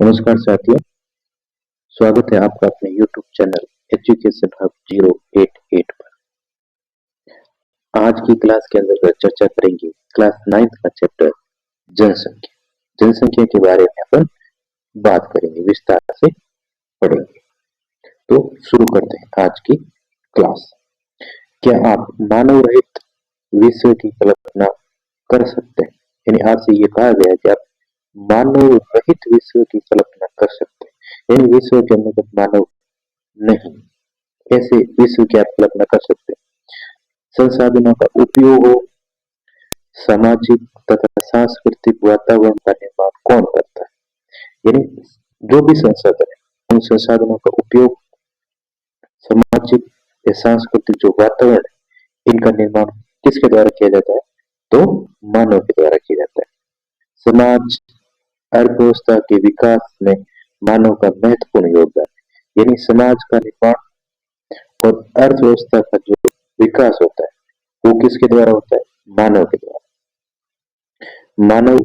नमस्कार साथियों, स्वागत है आपका अपने YouTube चैनल एजुकेशन हब 088 पर। आज की क्लास के अंदर चर्चा करेंगे क्लास 9th का चैप्टर जनसंख्या। जनसंख्या के बारे में अपन बात करेंगे, विस्तार से पढ़ेंगे। तो शुरू करते हैं आज की क्लास। क्या आप मानव रहित विश्व की कल्पना कर सकते हैं? यानी आपसे ये कहा गया है कि आप मानव रहित विश्व की कल्पना कर सकते हैं, यानी विश्व के अंदर मानव नहीं, ऐसे विश्व की आप कल्पना कर सकते हैं। संसाधनों का उपयोग हो, सामाजिक तथा सांस्कृतिक वातावरण का निर्माण कौन करता है? यानी जो भी संसाधन है, उन संसाधनों का उपयोग, सामाजिक या सांस्कृतिक जो वातावरण है, इनका निर्माण किसके द्वारा किया जाता है? तो मानव के द्वारा किया जाता है। समाज अर्थव्यवस्था के विकास में मानव का महत्वपूर्ण योगदान है। यानी समाज का निर्माण और अर्थव्यवस्था का जो विकास होता है वो किसके द्वारा होता है? मानव के द्वारा। मानव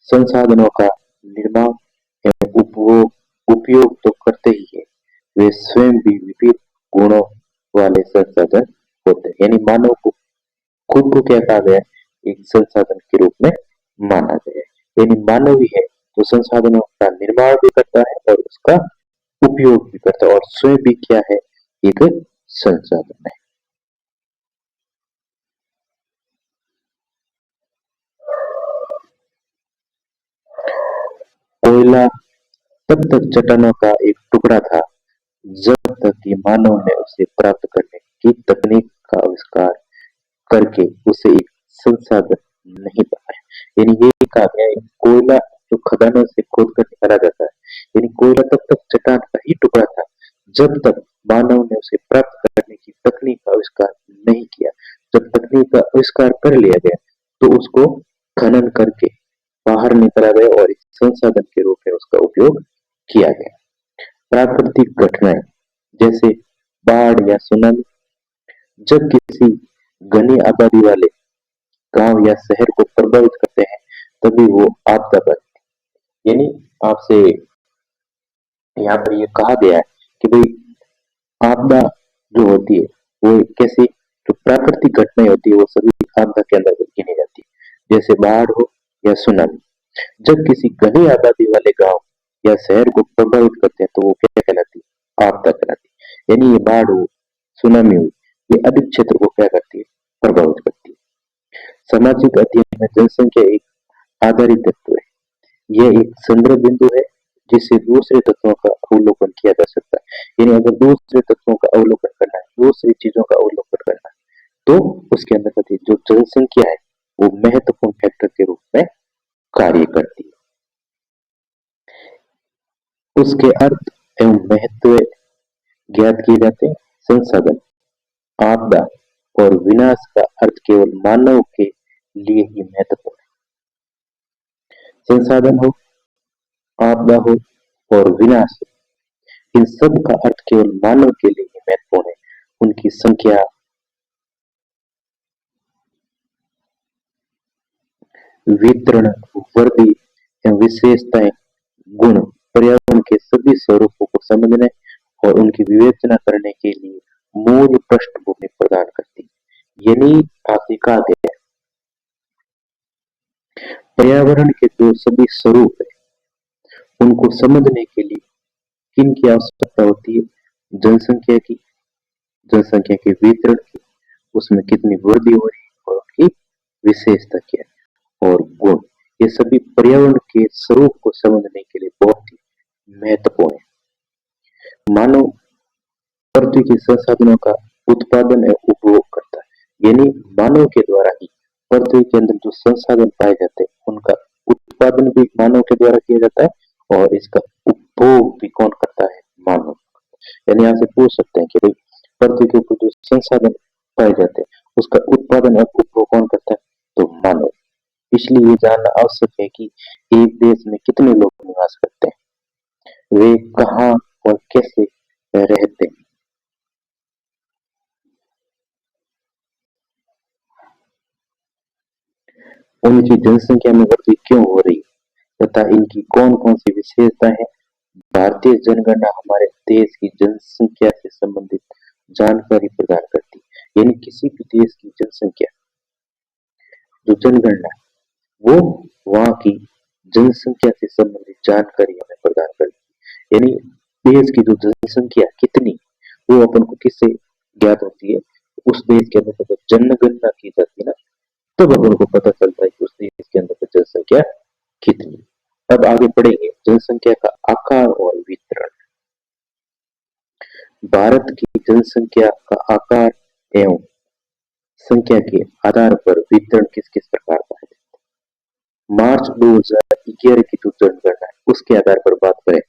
संसाधनों का निर्माण एवं उपयोग तो करते ही है, वे स्वयं भी विविध गुणों वाले संसाधन होते हैं। यानी मानव को खुद को क्या कहा गया है? एक संसाधन के रूप में माना गया है। यानी मानव ही है तो संसाधनों का निर्माण भी करता है और उसका उपयोग भी करता है, और स्वयं भी क्या है? एक संसाधन है। कोयला तब तक चट्टानों का एक टुकड़ा था जब तक कि मानव ने उसे प्राप्त करने की तकनीक का आविष्कार करके उसे एक संसाधन नहीं बनाया। यानी ये कहा गया है, कोयला जो खदानों से खोद कर निकाला जाता है, यानी कोयला तब तक चट्टान का ही टुकड़ा था जब तक मानव ने उसे प्राप्त करने की तकनीक का आविष्कार नहीं किया। जब तकनीक का आविष्कार कर लिया गया तो उसको खनन करके बाहर निकाला गया और एक संसाधन के रूप में उसका उपयोग किया गया। प्राकृतिक घटनाएं जैसे बाढ़ या सुनामी जब किसी घनी आबादी वाले गांव या शहर को प्रभावित करते हैं तभी वो आपदा बनती है। यानी आपसे यहाँ पर ये कहा गया है कि भाई आपदा जो होती है वो कैसी, जो प्राकृतिक घटनाएं होती है वो सभी आपदा के अंदर गिनी जाती है, जैसे बाढ़ हो या सुनामी। जब किसी घनी आबादी वाले गांव या शहर को प्रभावित करते हैं तो वो क्या कहलाती है? आपदा कहलाती है। यानी ये बाढ़ हो, सुनामी हुई, ये अधिक क्षेत्र को क्या करती है? प्रभावित करती है। सामाजिक अध्ययन में जनसंख्या एक आधारित तत्व है। यह एक संदर्भ बिंदु है जिससे दूसरे तत्वों का अवलोकन किया जा सकता है। यानी अगर दूसरे तत्वों का अवलोकन करना है, दूसरी चीजों का अवलोकन करना है, तो उसके अंदर जो जनसंख्या है वो महत्वपूर्ण फैक्टर के रूप में कार्य करती है। उसके अर्थ एवं महत्व ज्ञात किए जाते हैं। संसाधन, आपदा और विनाश का अर्थ केवल मानव के लिए ही महत्वपूर्ण है। संसाधन हो, आपदा हो और विनाश हो, इन सब का अर्थ केवल मानव के लिए ही महत्वपूर्ण है। उनकी संख्या, वितरण, वृद्धि एवं विशेषताएं, गुण पर्यावरण के सभी स्वरूपों को समझने और उनकी विवेचना करने के लिए मूल पृष्ठभूमि प्रदान करती है। यानी आपसे कहा गया है पर्यावरण के जो सभी स्वरूप है उनको समझने के लिए किन की आवश्यकता होती है? जनसंख्या की, जनसंख्या के वितरण की, उसमें कितनी वृद्धि हो रही है और उनकी विशेषता क्या है, और गुण। ये सभी पर्यावरण के स्वरूप को समझने के लिए बहुत ही महत्वपूर्ण है। मानव पृथ्वी के संसाधनों का उत्पादन एवं उपभोग करता है। यानी मानव के द्वारा ही पृथ्वी के अंदर जो संसाधन पाए जाते हैं उनका उत्पादन भी मानव के द्वारा किया जाता है और इसका उपभोग भी कौन करता है? मानव। यानी यहाँ से पूछ सकते हैं कि भाई पृथ्वी के ऊपर जो संसाधन पाए जाते हैं उसका उत्पादन और उपभोग कौन करता है? तो मानव। इसलिए ये जानना आवश्यक है कि एक देश में कितने लोग निवास करते हैं, वे कहाँ और कैसे रहते हैं। उनकी जनसंख्या में वृद्धि क्यों हो रही है तथा इनकी कौन कौन सी विशेषता है भारतीय जनगणना हमारे देश की जनसंख्या से संबंधित जानकारी प्रदान करती है। यानी किसी भी देश की जनसंख्या, जो जनगणना, वो वहाँ की जनसंख्या से संबंधित जानकारी हमें प्रदान करती है। यानी देश की जो जनसंख्या कितनी, वो अपन को किससे ज्ञात होती है? उस देश के अंदर जब जनगणना की जाती है ना, तब अपन को पता चलता है कि उस देश के अंदर जनसंख्या कितनी। अब आगे पढ़ेंगे जनसंख्या का आकार और वितरण। भारत की जनसंख्या का आकार एवं संख्या के आधार पर वितरण किस किस प्रकार का है? मार्च 2011 की जो जनगणना है उसके आधार पर बात करें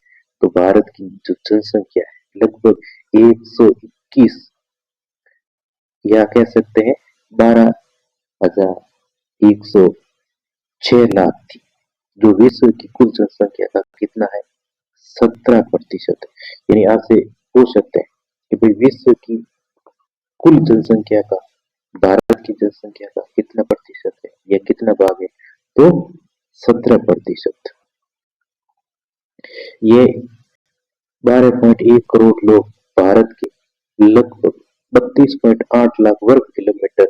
तो भारत की जो जनसंख्या है लगभग 121 या कह सकते हैं 12,106 लाख थी, जो विश्व की कुल जनसंख्या का कितना है? 17%। यानी आपसे पूछ सकते हैं कि भाई विश्व की कुल जनसंख्या का भारत की जनसंख्या का कितना प्रतिशत है या कितना भाग है? तो 17%। ये 12.1 करोड़ लोग भारत के लगभग 32.8 लाख वर्ग किलोमीटर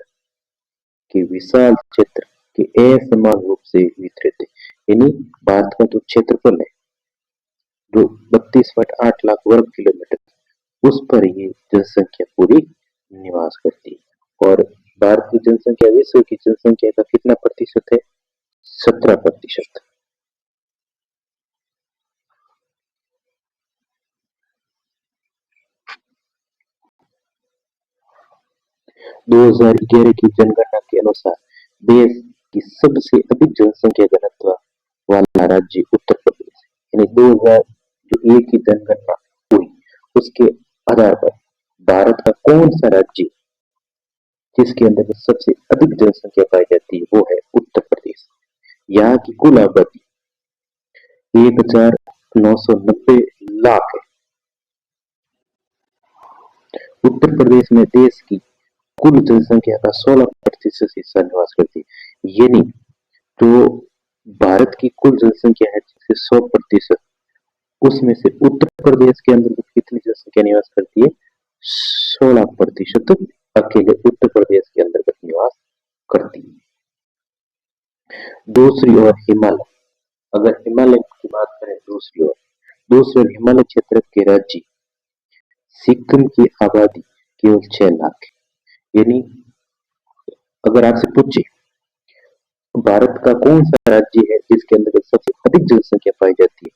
के विशाल क्षेत्र के असमान रूप से वितरित है। यानी भारत का जो क्षेत्रफल है जो 32.8 लाख वर्ग किलोमीटर, उस पर ये जनसंख्या पूरी निवास करती है। और भारत की जनसंख्या विश्व की जनसंख्या का कितना प्रतिशत है? 17%। 2011 की जनगणना के अनुसार देश की सबसे अधिक जनसंख्या घनत्व वाला राज्य उत्तर प्रदेश है। यानी 2001 की जनगणना हुई उसके आधार पर भारत का कौन सा राज्य जिसके अंदर सबसे अधिक जनसंख्या पाई जाती है वो है उत्तर प्रदेश। यहाँ की कुल आबादी 1,990 लाख है। उत्तर प्रदेश में देश की कुल जनसंख्या का 16% हिस्सा निवास करती है। यानी जो भारत की कुल जनसंख्या है जिससे 100%, उसमें से उत्तर प्रदेश के अंदर कितनी जनसंख्या निवास करती है? 16% अकेले उत्तर प्रदेश के अंतर्गत निवास करती है। दूसरी ओर हिमालय, अगर हिमालय की बात करें दूसरी ओर हिमालय क्षेत्र के राज्य सिक्किम की आबादी केवल 6 लाख है। यानी अगर आपसे पूछे भारत का कौन सा राज्य है जिसके अंदर सबसे अधिक जनसंख्या पाई जाती है,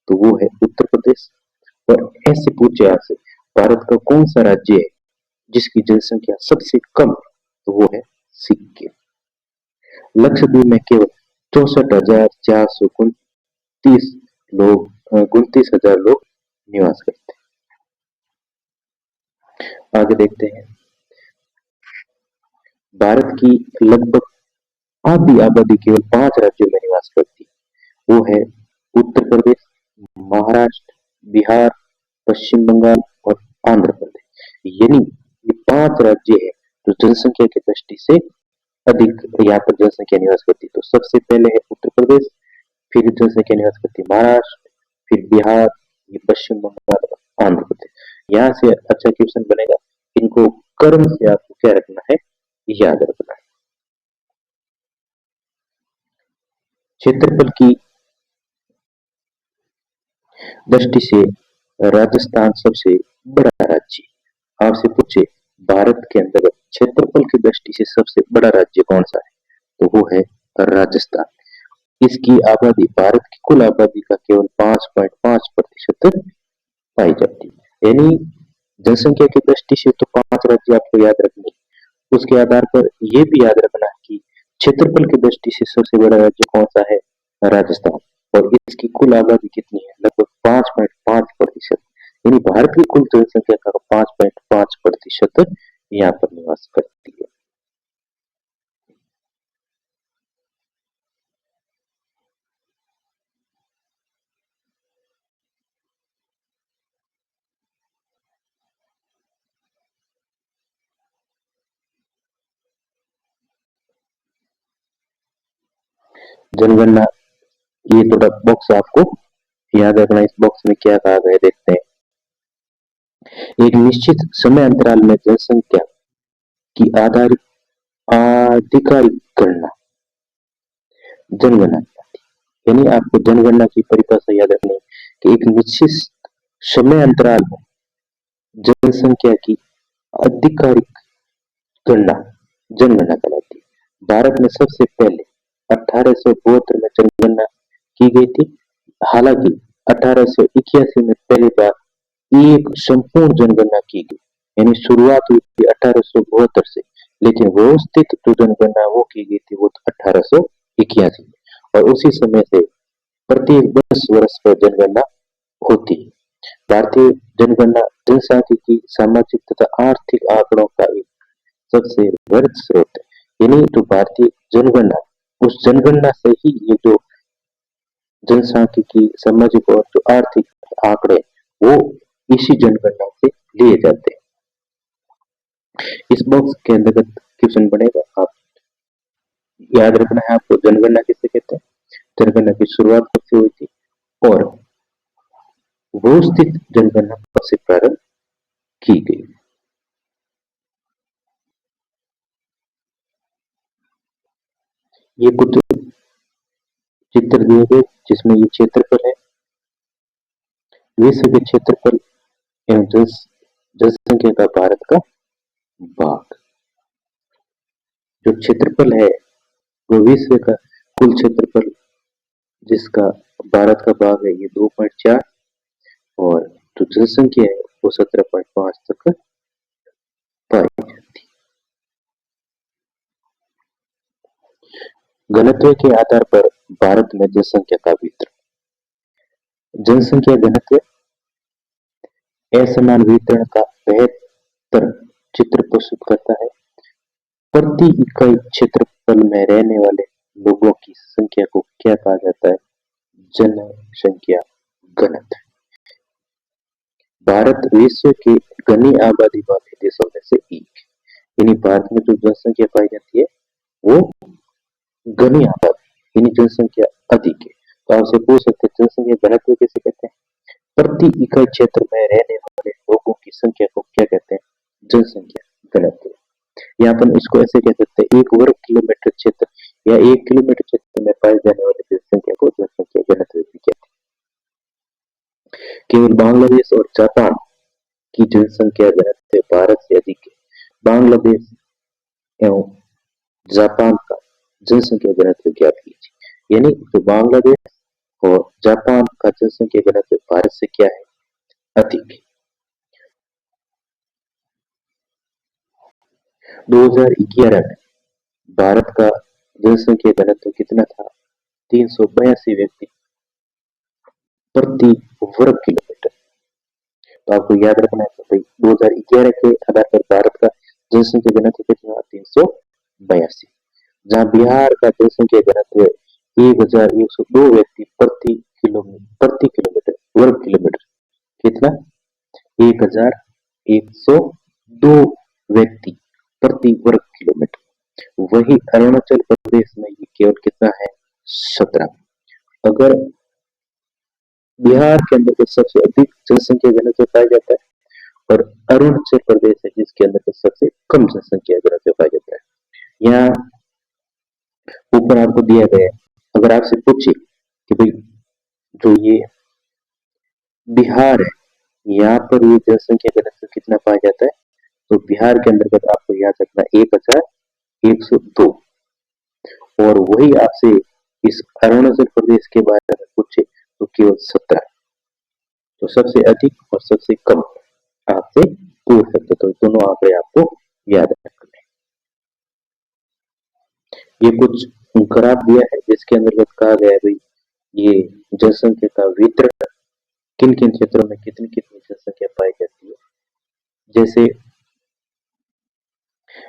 तो वो है उत्तर प्रदेश। और ऐसे पूछे आपसे भारत का कौन सा राज्य है जिसकी जनसंख्या सबसे कम है, तो वो है सिक्किम। लक्षद्वीप में केवल 64,429 लोग 29,000 लोग निवास करते हैं। आगे देखते हैं भारत की लगभग आधी आबादी केवल 5 राज्यों में निवास करती है। वो है उत्तर प्रदेश, महाराष्ट्र, बिहार, पश्चिम बंगाल और आंध्र प्रदेश। यानी ये 5 राज्य है जो जनसंख्या की दृष्टि से अधिक यहाँ पर जनसंख्या निवास करती है। तो सबसे पहले है उत्तर प्रदेश, फिर जनसंख्या निवास करती है महाराष्ट्र, फिर बिहार, ये पश्चिम बंगाल और आंध्र प्रदेश। यहाँ से अच्छा क्वेश्चन बनेगा, इनको कर्म से आपको क्या रखना है? याद रखना है। क्षेत्रफल की दृष्टि से राजस्थान सबसे बड़ा राज्य। आपसे पूछे भारत के अंतर्गत क्षेत्रफल की दृष्टि से सबसे बड़ा राज्य कौन सा है, तो वो है राजस्थान। इसकी आबादी भारत की कुल आबादी का केवल 5.5% पाई जाती है। यानी जनसंख्या की दृष्टि से तो 5 राज्य आपको याद रखने, उसके आधार पर यह भी याद रखना है कि क्षेत्रफल की दृष्टि से सबसे बड़ा राज्य कौन सा है? राजस्थान। और इसकी कुल आबादी कितनी है? लगभग 5.5%। यानी भारत की कुल जनसंख्या का 5.5% यहाँ पर निवास करती है। जनगणना, ये थोड़ा बॉक्स आपको याद रखना इस बॉक्स में क्या कहा गया देखते हैं। एक निश्चित समय अंतराल में जनसंख्या की आधारित आधिकारिक गणना जनगणना यानी आपको जनगणना की परिभाषा याद रखनी कि एक निश्चित समय अंतराल में जनसंख्या की आधिकारिक गणना जनगणना कहलाती है। भारत में सबसे पहले 1872 में जनगणना की गई थी। हालांकि 1881 में पहली बार एक संपूर्ण जनगणना की गई, यानी शुरुआत हुई थी 1872 से, लेकिन व्यवस्थित जो जनगणना वो की गई थी वो 1881 में, और उसी समय से प्रत्येक 10 वर्ष पर जनगणना होती है। भारतीय जनगणना जनसांख्यिकी, सामाजिक तथा आर्थिक आंकड़ों का एक सबसे वृहद स्रोत है। यानी जो भारतीय जनगणना, उस जनगणना से ही ये जो जनसांख्यिकी, सामाजिक और जो आर्थिक आंकड़े वो इसी जनगणना से लिए जाते हैं। इस बॉक्स के अंतर्गत क्वेश्चन बनेगा, आप याद रखना है आपको जनगणना किसे कहते हैं, जनगणना की शुरुआत कब से हुई थी और व्यवस्थित जनगणना कब से प्रारंभ की गई। ये कुछ चित्र दिए गए जिसमें ये क्षेत्रफल है, विश्व के क्षेत्रफल एवं जनसंख्या का भारत का भाग। जो क्षेत्रफल है वो विश्व का कुल क्षेत्रफल जिसका भारत का भाग है ये 2.4, और जो जनसंख्या है वो 17.5 तक पाई जाती है। घनत्व के आधार पर भारत में जनसंख्या का वितरण। जनसंख्या घनत्व असमान वितरण का बेहतर चित्र प्रस्तुत करता है। प्रति इकाई क्षेत्रफल में रहने वाले लोगों की संख्या को क्या कहा जाता है, जनसंख्या घनत्व। भारत विश्व के घनी आबादी वाले देशों में से एक है, यानी भारत में जो जनसंख्या पाई जाती है वो घनी आबादी यानी जनसंख्या अधिक है। तो आपसे पूछ सकते हैं जनसंख्या घनत्व किसे कहते हैं, प्रति इकाई क्षेत्र में रहने वाले लोगों की संख्या को क्या कहते हैं, जनसंख्या घनत्व। यहाँ पर इसको ऐसे कह सकते हैं, 1 वर्ग किलोमीटर क्षेत्र या 1 किलोमीटर क्षेत्र में पाई जाने वाली जनसंख्या को जनसंख्या घनत्व भी कहते हैं। केवल बांग्लादेश और जापान की जनसंख्या घनत्व भारत से अधिक है। बांग्लादेश एवं जापान का जनसंख्या घनत्व ज्ञात कीजिए। यानी तो बांग्लादेश और जापान का जनसंख्या घनत्व भारत से क्या है, अधिक है। 2011 में भारत का जनसंख्या घनत्व कितना था, 382 व्यक्ति प्रति वर्ग किलोमीटर। तो आपको याद रखना है तो भाई 2011 के आधार पर भारत का जनसंख्या घनत्व कितना, 382, जहां बिहार का जनसंख्या घनत्व 1102 व्यक्ति प्रति किलोमीटर वर्ग किलोमीटर, कितना, 1102 व्यक्ति प्रति वर्ग किलोमीटर। वही अरुणाचल प्रदेश में ये केवल कितना है, 17। अगर बिहार के अंदर सबसे अधिक जनसंख्या घनत्व पाया जाता है और अरुणाचल प्रदेश है जिसके अंदर सबसे कम जनसंख्या घनत्व पाया जाता है। यहाँ ऊपर आपको दिया गया है, अगर आपसे पूछे कि भाई जो ये बिहार है यहाँ पर ये जनसंख्या घनत्व कितना पाया जाता है, तो बिहार के अंतर्गत आपको याद रखना 1102, और वही आपसे इस अरुणाचल प्रदेश के बारे में पूछे तो केवल 17। तो सबसे अधिक और सबसे कम आपसे पूछ सकते, तो दोनों आंकड़े आपको याद रखने। ये कुछ ग्राफ दिया है जिसके अंतर्गत कहा गया है भाई ये जनसंख्या का वितरण किन किन क्षेत्रों में कितनी कितनी जनसंख्या पाई जाती है। जैसे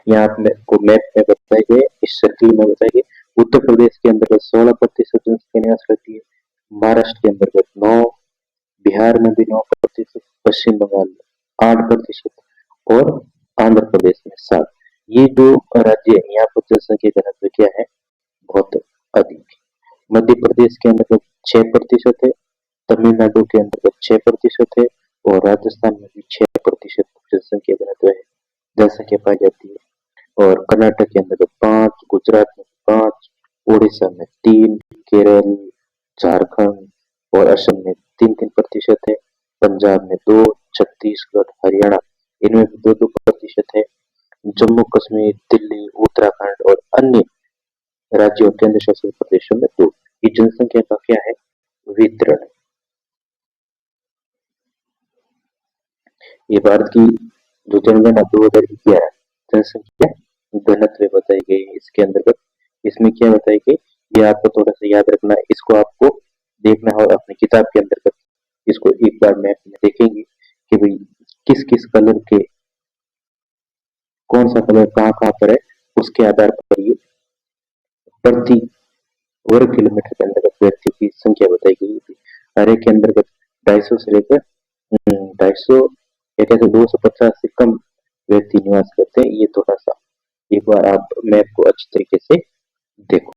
यहाँ को मैप में बताए गए, इस सर्किल में बताए गए, उत्तर प्रदेश के अंतर्गत 16% जनसंख्या निवास करती है, महाराष्ट्र के अंतर्गत 9, बिहार में भी 9%, पश्चिम बंगाल में 8% और आंध्र प्रदेश में 7। ये जो राज्य है यहाँ पर जनसंख्या घनत्व क्या है, बहुत अधिक। मध्य प्रदेश के अंतर्गत 6% है, तमिलनाडु के अंतर्गत 6% है और राजस्थान में भी 6% जनसंख्या घनत्व है, जनसंख्या पाई जाती है। और कर्नाटक के अंतर्गत 5, गुजरात में 5, उड़ीसा में 3, केरल, झारखंड और असम में 3-3% है, पंजाब में 2, छत्तीसगढ़, हरियाणा इनमें भी 2-2% है, जम्मू कश्मीर, दिल्ली, उत्तराखंड और अन्य राज्यों और केंद्र शासित प्रदेशों में 2। ये जनसंख्या का क्या है? वितरण। ये भारत की जो जनगणना 2011 जनसंख्या घनत्व बताई गई है, इसके अंतर्गत इसमें क्या बताई गई ये आपको थोड़ा सा याद रखना है, इसको आपको देखना है और अपनी किताब के अंतर्गत इसको एक बार में देखेंगे कि भाई किस किस कलर के कौन सा कलर कहाँ कहाँ पर है, उसके आधार पर ये प्रति वर्ग किलोमीटर के अंतर्गत व्यक्तियों की संख्या बताई गई थी। हर एक के अंतर्गत 250 से लेकर 250 या कहते 250 से कम व्यक्ति निवास करते हैं। ये थोड़ा सा एक बार आप मैप को अच्छी तरीके से देखो।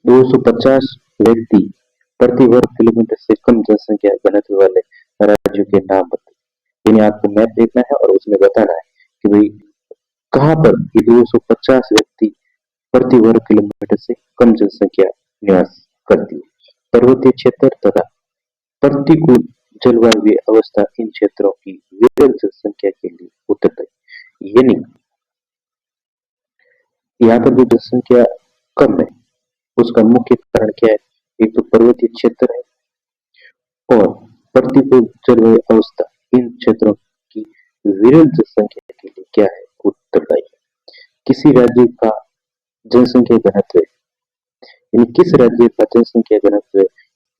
250 व्यक्ति प्रति वर्ग किलोमीटर से कम जनसंख्या घनत्व वाले राज्यों के नाम बताइए। यानी आपको मैप देखना है और उसमें बताना है कि भाई कहाँ पर ये 250 व्यक्ति प्रति वर्ग किलोमीटर से कम जनसंख्या निवास करती है। पर्वतीय क्षेत्र तथा प्रतिकूल जलवायु अवस्था इन क्षेत्रों की विरल जनसंख्या के लिए उत्तरदायी। यानी यहाँ पर जो जनसंख्या कम है उसका मुख्य कारण क्या है? एक तो पर्वतीय क्षेत्र है और प्रतिकूल जलवायु अवस्था इन क्षेत्रों की विरल जनसंख्या के लिए क्या है? उत्तरदायी है। किसी राज्य का जनसंख्या घनत्व यानी किस राज्य का जनसंख्या घनत्व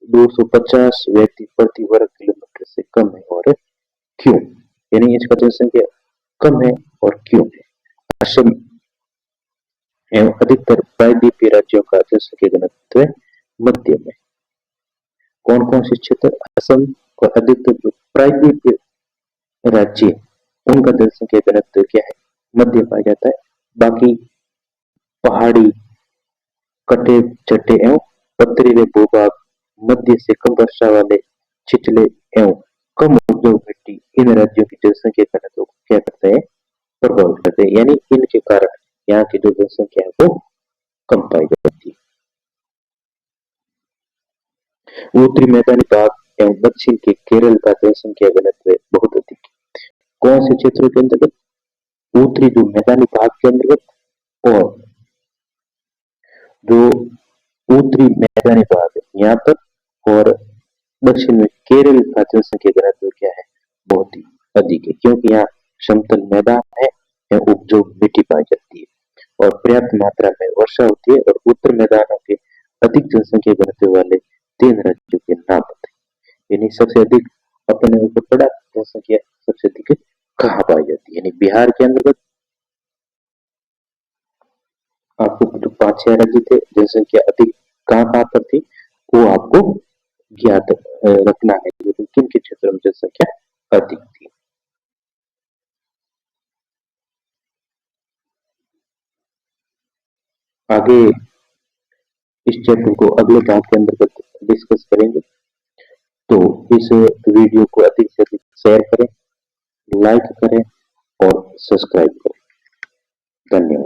250 व्यक्ति प्रति वर्ग किलोमीटर से कम है और क्यों? यानी इसका जनसंख्या कम है और क्यों है? असम एवं अधिकतर प्रायद्वीपीय राज्यों का जनसंख्या घनत्व मध्यम है। कौन कौन से क्षेत्र? असम और अधिकतर जो प्रायद्वीपीय राज्य उनका जनसंख्या घनत्व क्या है? मध्य पाया जाता है। बाकी पहाड़ी कटे चट्टे एवं पथरीले भूभाग, मध्य से कम वर्षा वाले छिछले एवं कम उद्योग मिट्टी इन राज्यों की जनसंख्या घनत्व को क्या करते हैं? प्रभावित करते हैं। यानी इनके कारण यहाँ की जो जनसंख्या है वो कम पाई जाती है। उत्तरी मैदानी भाग एवं दक्षिण के केरल का जनसंख्या घनत्व बहुत अधिक है। कौन से क्षेत्रों के अंतर्गत? उत्तरी जो मैदानी भाग के अंतर्गत और जो उत्तरी मैदानी भाग है यहाँ पर और दक्षिण में केरल का जनसंख्या घनत्व क्या है? बहुत ही अधिक है, क्योंकि यहाँ समतल मैदान है या उपजाऊ मिट्टी पाई जाती है और पर्याप्त मात्रा में वर्षा होती है। और उत्तर मैदानों के अधिक जनसंख्या घनत्व वाले 3 राज्यों के नाम बताइए। यानी सबसे अधिक अपने ऊपर पड़ा जनसंख्या सबसे अधिक कहाँ पाई जाती है? यानी बिहार के अंतर्गत आपको जो 5-6 राज्य थे जनसंख्या अधिक कहाँ कहाँ पर थी वो आपको ज्ञात रखना है, लेकिन किन किन क्षेत्रों में जनसंख्या अधिक थी। आगे इस चैप्टर को अगले भाग के अंतर्गत डिस्कस करेंगे। तो इस वीडियो को अधिक से अधिक शेयर करें, लाइक करें और सब्सक्राइब करें। धन्यवाद।